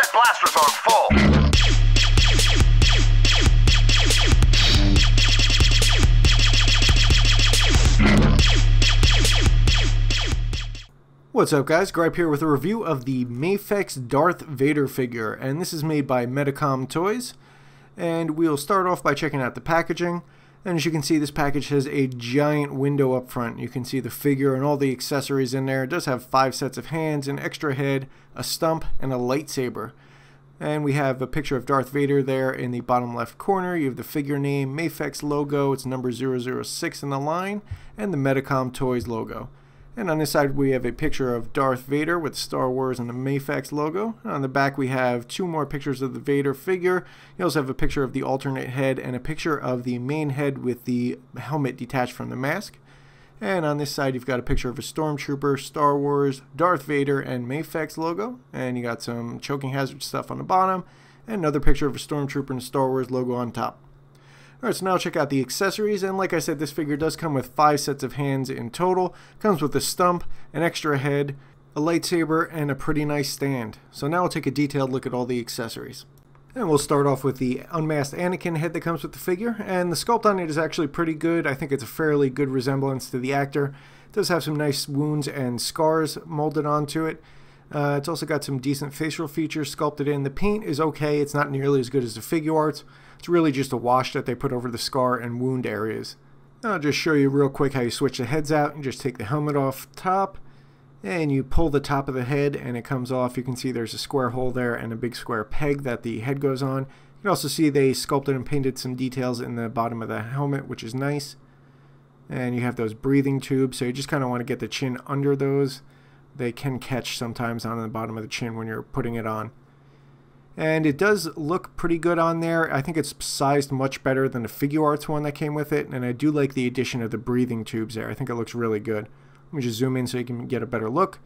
Set blasters on full. What's up guys, Gripe here with a review of the Mafex Darth Vader figure, and this is made by Medicom Toys. And we'll start off by checking out the packaging. And as you can see, this package has a giant window up front. You can see the figure and all the accessories in there. It does have 5 sets of hands, an extra head, a stump, and a lightsaber. And we have a picture of Darth Vader there in the bottom left corner. You have the figure name, Mafex logo, it's number 006 in the line, and the Medicom Toys logo. And on this side we have a picture of Darth Vader with Star Wars and the Mafex logo. And on the back we have 2 more pictures of the Vader figure. You also have a picture of the alternate head and a picture of the main head with the helmet detached from the mask. And on this side you've got a picture of a Stormtrooper, Star Wars, Darth Vader, and Mafex logo. And you got some choking hazard stuff on the bottom. And another picture of a Stormtrooper and a Star Wars logo on top. Alright, so now check out the accessories, and like I said, this figure does come with 5 sets of hands in total. Comes with a stump, an extra head, a lightsaber, and a pretty nice stand. So now we'll take a detailed look at all the accessories. And we'll start off with the unmasked Anakin head that comes with the figure, and the sculpt on it is actually pretty good. I think it's a fairly good resemblance to the actor. It does have some nice wounds and scars molded onto it. It's also got some decent facial features sculpted in. The paint is okay, it's not nearly as good as the figure arts. It's really just a wash that they put over the scar and wound areas. I'll just show you real quick how you switch the heads out. You just take the helmet off top and you pull the top of the head and it comes off. You can see there's a square hole there and a big square peg that the head goes on. You can also see they sculpted and painted some details in the bottom of the helmet, which is nice. And you have those breathing tubes, so you just kind of want to get the chin under those. They can catch sometimes on the bottom of the chin when you're putting it on. And it does look pretty good on there. I think it's sized much better than the figure arts one that came with it, and I do like the addition of the breathing tubes there. I think it looks really good. Let me just zoom in so you can get a better look.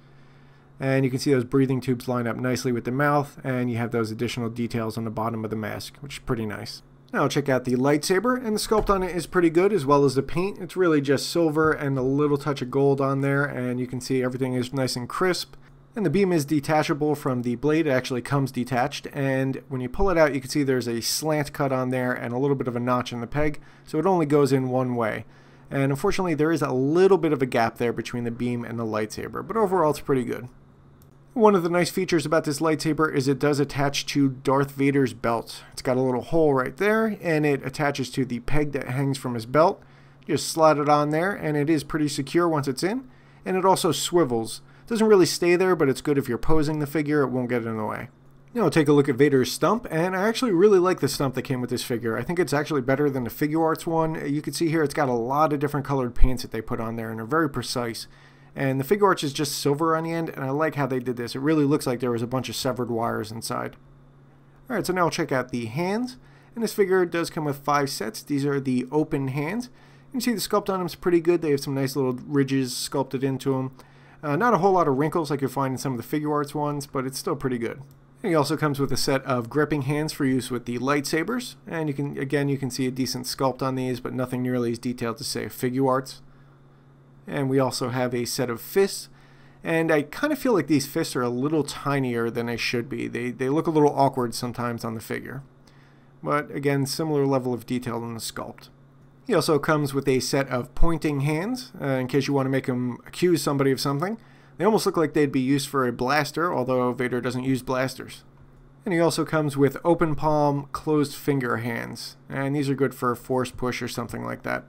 And you can see those breathing tubes line up nicely with the mouth, and you have those additional details on the bottom of the mask, which is pretty nice. Now I'll check out the lightsaber, and the sculpt on it is pretty good, as well as the paint. It's really just silver and a little touch of gold on there, and you can see everything is nice and crisp. And the beam is detachable from the blade. It actually comes detached, and when you pull it out you can see there's a slant cut on there and a little bit of a notch in the peg, so it only goes in one way. And unfortunately there is a little bit of a gap there between the beam and the lightsaber, but overall it's pretty good. One of the nice features about this lightsaber is it does attach to Darth Vader's belt. It's got a little hole right there, and it attaches to the peg that hangs from his belt. You just slide it on there, and it is pretty secure once it's in, and it also swivels. Doesn't really stay there, but it's good if you're posing the figure, it won't get in the way. Now we'll take a look at Vader's stump, and I actually really like the stump that came with this figure. I think it's actually better than the figure arts one. You can see here it's got a lot of different colored paints that they put on there, and they're very precise. And the figure arts is just silver on the end, and I like how they did this. It really looks like there was a bunch of severed wires inside. Alright, so now we'll check out the hands. And this figure does come with 5 sets. These are the open hands. You can see the sculpt on them is pretty good. They have some nice little ridges sculpted into them. Not a whole lot of wrinkles like you'll find in some of the figure arts ones, but it's still pretty good. And he also comes with a set of gripping hands for use with the lightsabers. And you can see a decent sculpt on these, but nothing nearly as detailed to say figure arts. And we also have a set of fists. And I kind of feel like these fists are a little tinier than they should be. They look a little awkward sometimes on the figure. But again, similar level of detail in the sculpt. He also comes with a set of pointing hands, in case you want to make him accuse somebody of something. They almost look like they'd be used for a blaster, although Vader doesn't use blasters. And he also comes with open palm, closed finger hands, and these are good for a force push or something like that.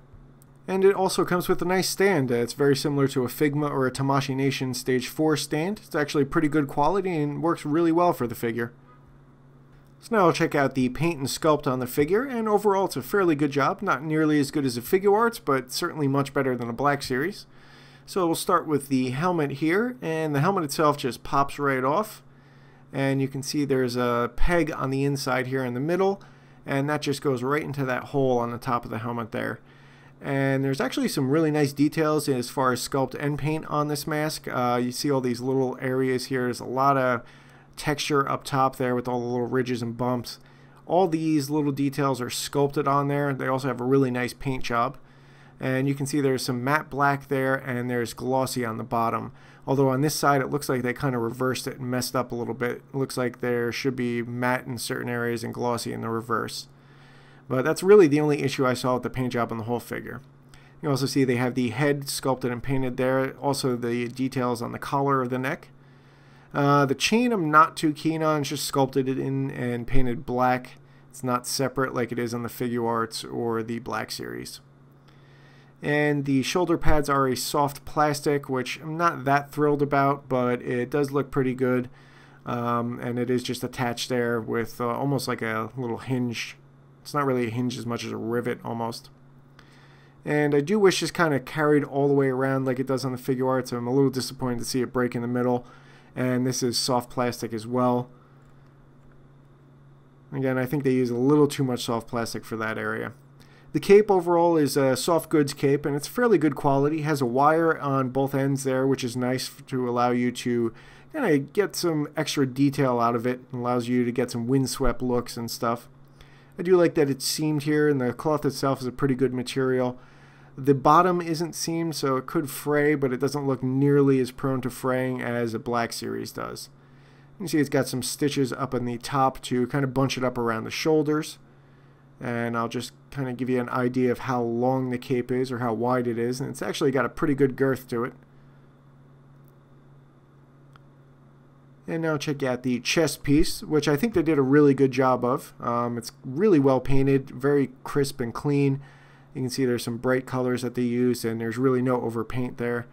And it also comes with a nice stand. It's very similar to a Figma or a Tamashii Nation Stage 4 stand. It's actually pretty good quality and works really well for the figure. So now I'll check out the paint and sculpt on the figure, and overall it's a fairly good job. Not nearly as good as the figure arts, but certainly much better than a Black Series. So we'll start with the helmet here, and the helmet itself just pops right off. And you can see there's a peg on the inside here in the middle, and that just goes right into that hole on the top of the helmet there. And there's actually some really nice details as far as sculpt and paint on this mask. You see all these little areas here. There's a lot of texture up top there with all the little ridges and bumps. All these little details are sculpted on there. They also have a really nice paint job. And you can see there's some matte black there, and there's glossy on the bottom. Although on this side it looks like they kind of reversed it and messed up a little bit. It looks like there should be matte in certain areas and glossy in the reverse. But that's really the only issue I saw with the paint job on the whole figure. You also see they have the head sculpted and painted there. Also the details on the collar of the neck. The chain I'm not too keen on. It's just sculpted it in and painted black. It's not separate like it is on the Figure Arts or the Black Series. And the shoulder pads are a soft plastic, which I'm not that thrilled about, but it does look pretty good. And it is just attached there with almost like a little hinge. It's not really a hinge as much as a rivet almost. And I do wish this kind of carried all the way around like it does on the Figure Arts. So I'm a little disappointed to see it break in the middle. And this is soft plastic as well. Again, I think they use a little too much soft plastic for that area. The cape overall is a soft goods cape, and it's fairly good quality. It has a wire on both ends there, which is nice to allow you to kind of get some extra detail out of it. It allows you to get some windswept looks and stuff. I do like that it's seamed here, and the cloth itself is a pretty good material. The bottom isn't seamed, so it could fray, but it doesn't look nearly as prone to fraying as a Black Series does. You can see it's got some stitches up on the top to kind of bunch it up around the shoulders. And I'll just kind of give you an idea of how long the cape is or how wide it is. And it's actually got a pretty good girth to it. And now check out the chest piece, which I think they did a really good job of. It's really well painted, very crisp and clean. You can see there's some bright colors that they used, and there's really no overpaint there.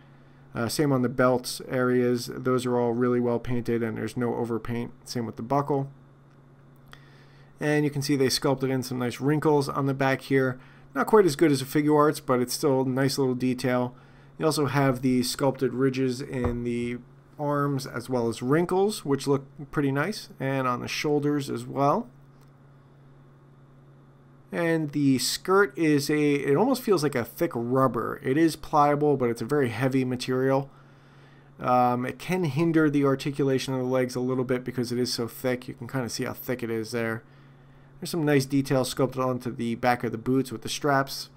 Same on the belts areas. Those are all really well painted, and there's no overpaint. Same with the buckle. And you can see they sculpted in some nice wrinkles on the back here. Not quite as good as a Figure Arts, but it's still a nice little detail. You also have the sculpted ridges in the arms as well as wrinkles, which look pretty nice, and on the shoulders as well. And the skirt is it almost feels like a thick rubber. It is pliable, but it's a very heavy material. It can hinder the articulation of the legs a little bit because it is so thick. You can kind of see how thick it is there. There's some nice details sculpted onto the back of the boots with the straps.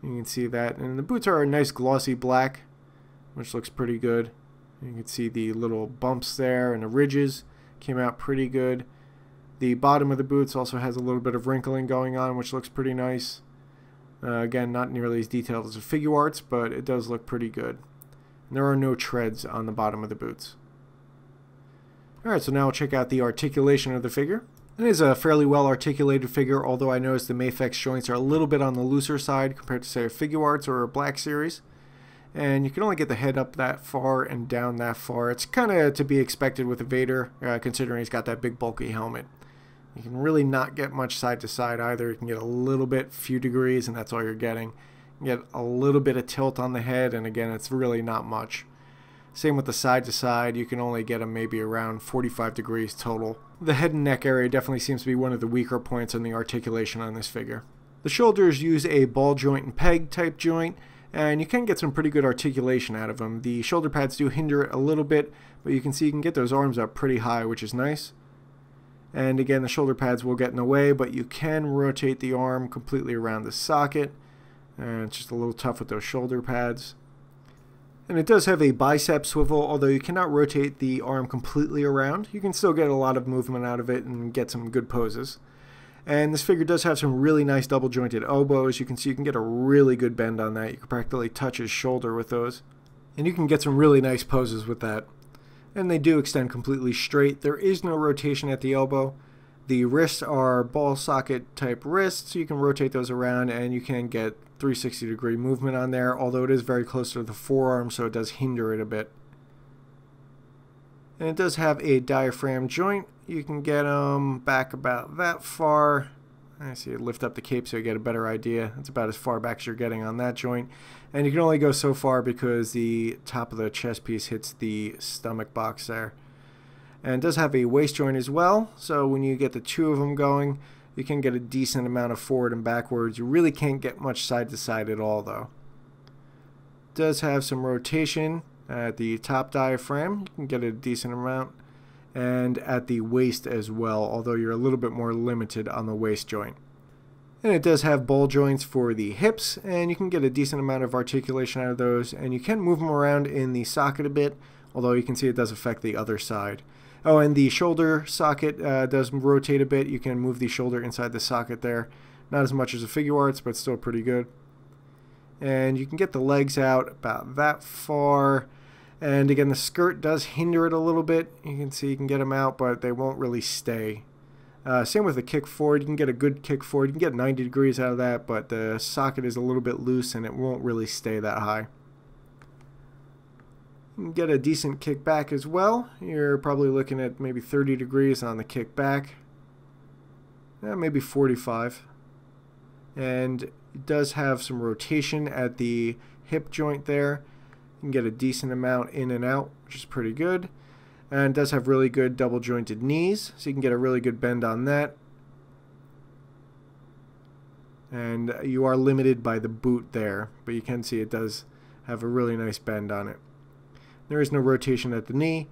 You can see that. And the boots are a nice glossy black, which looks pretty good. You can see the little bumps there and the ridges came out pretty good. The bottom of the boots also has a little bit of wrinkling going on, which looks pretty nice. Again, not nearly as detailed as a Figure Arts, but it does look pretty good. And there are no treads on the bottom of the boots. Alright, so now we'll check out the articulation of the figure. It is a fairly well articulated figure, although I noticed the Mafex joints are a little bit on the looser side compared to, say, a Figure Arts or a Black Series. And you can only get the head up that far and down that far. It's kind of to be expected with a Vader, considering he's got that big bulky helmet. You can really not get much side to side either. You can get a little bit, few degrees, and that's all you're getting. You get a little bit of tilt on the head, and again, it's really not much. Same with the side to side. You can only get them maybe around 45 degrees total. The head and neck area definitely seems to be one of the weaker points in the articulation on this figure. The shoulders use a ball joint and peg type joint, and you can get some pretty good articulation out of them. The shoulder pads do hinder it a little bit, but you can see you can get those arms up pretty high, which is nice. And again, the shoulder pads will get in the way, but you can rotate the arm completely around the socket. And it's just a little tough with those shoulder pads. And it does have a bicep swivel, although you cannot rotate the arm completely around. You can still get a lot of movement out of it and get some good poses. And this figure does have some really nice double jointed elbows. You can see you can get a really good bend on that. You can practically touch his shoulder with those. And you can get some really nice poses with that. And they do extend completely straight. There is no rotation at the elbow. The wrists are ball socket type wrists. You can rotate those around and you can get 360-degree movement on there, although it is very close to the forearm, so it does hinder it a bit. And it does have a diaphragm joint. You can get them back about that far. I see it lift up the cape so you get a better idea. It's about as far back as you're getting on that joint. And you can only go so far because the top of the chest piece hits the stomach box there. And it does have a waist joint as well, so when you get the two of them going, you can get a decent amount of forward and backwards. You really can't get much side to side at all, though. It does have some rotation at the top diaphragm. You can get a decent amount. And at the waist as well, although you're a little bit more limited on the waist joint. And it does have ball joints for the hips, and you can get a decent amount of articulation out of those, and you can move them around in the socket a bit, although you can see it does affect the other side. Oh, and the shoulder socket does rotate a bit. You can move the shoulder inside the socket there. Not as much as a Figure Arts, but still pretty good. And you can get the legs out about that far. And again, the skirt does hinder it a little bit. You can see you can get them out, but they won't really stay. Same with the kick forward. You can get a good kick forward. You can get 90 degrees out of that, but the socket is a little bit loose and it won't really stay that high. You can get a decent kick back as well. You're probably looking at maybe 30 degrees on the kick back. Maybe 45. And it does have some rotation at the hip joint there. You can get a decent amount in and out, which is pretty good. And it does have really good double jointed knees, so you can get a really good bend on that. And you are limited by the boot there, but you can see it does have a really nice bend on it. There is no rotation at the knee.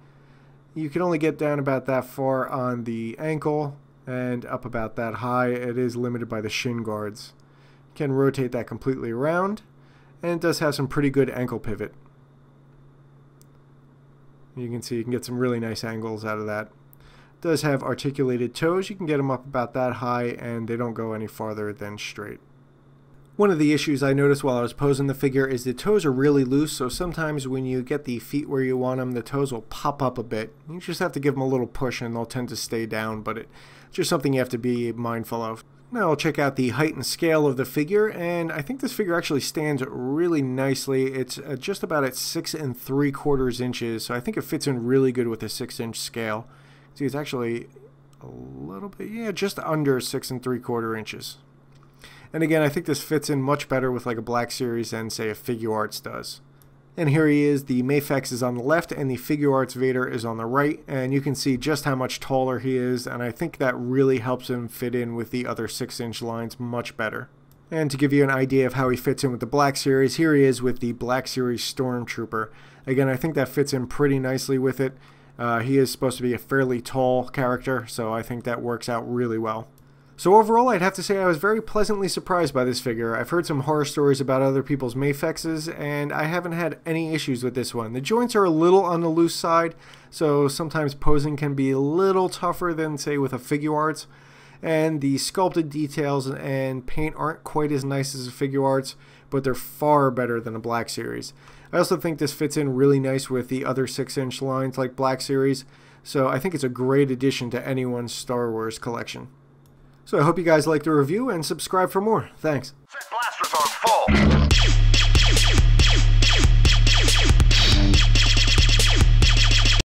You can only get down about that far on the ankle and up about that high. It is limited by the shin guards. You can rotate that completely around, and it does have some pretty good ankle pivot. You can see you can get some really nice angles out of that. It does have articulated toes. You can get them up about that high, and they don't go any farther than straight. One of the issues I noticed while I was posing the figure is the toes are really loose, so sometimes when you get the feet where you want them, the toes will pop up a bit. You just have to give them a little push and they'll tend to stay down, but it's just something you have to be mindful of. Now I'll check out the height and scale of the figure, and I think this figure actually stands really nicely. It's just about at 6 3/4 inches, so I think it fits in really good with a 6-inch scale. See, it's actually a little bit, yeah, just under 6 3/4 inches. And again, I think this fits in much better with like a Black Series than, say, a Figure Arts does. And here he is. The Mafex is on the left and the Figure Arts Vader is on the right. And you can see just how much taller he is. And I think that really helps him fit in with the other 6-inch lines much better. And to give you an idea of how he fits in with the Black Series, here he is with the Black Series Stormtrooper. Again, I think that fits in pretty nicely with it. He is supposed to be a fairly tall character, so I think that works out really well. So overall, I'd have to say I was very pleasantly surprised by this figure. I've heard some horror stories about other people's Mafexes, and I haven't had any issues with this one. The joints are a little on the loose side, so sometimes posing can be a little tougher than, say, with a Figure Arts. And the sculpted details and paint aren't quite as nice as a Figure Arts, but they're far better than a Black Series. I also think this fits in really nice with the other 6-inch lines like Black Series, so I think it's a great addition to anyone's Star Wars collection. So I hope you guys liked the review and subscribe for more. Thanks. Set blasters on full.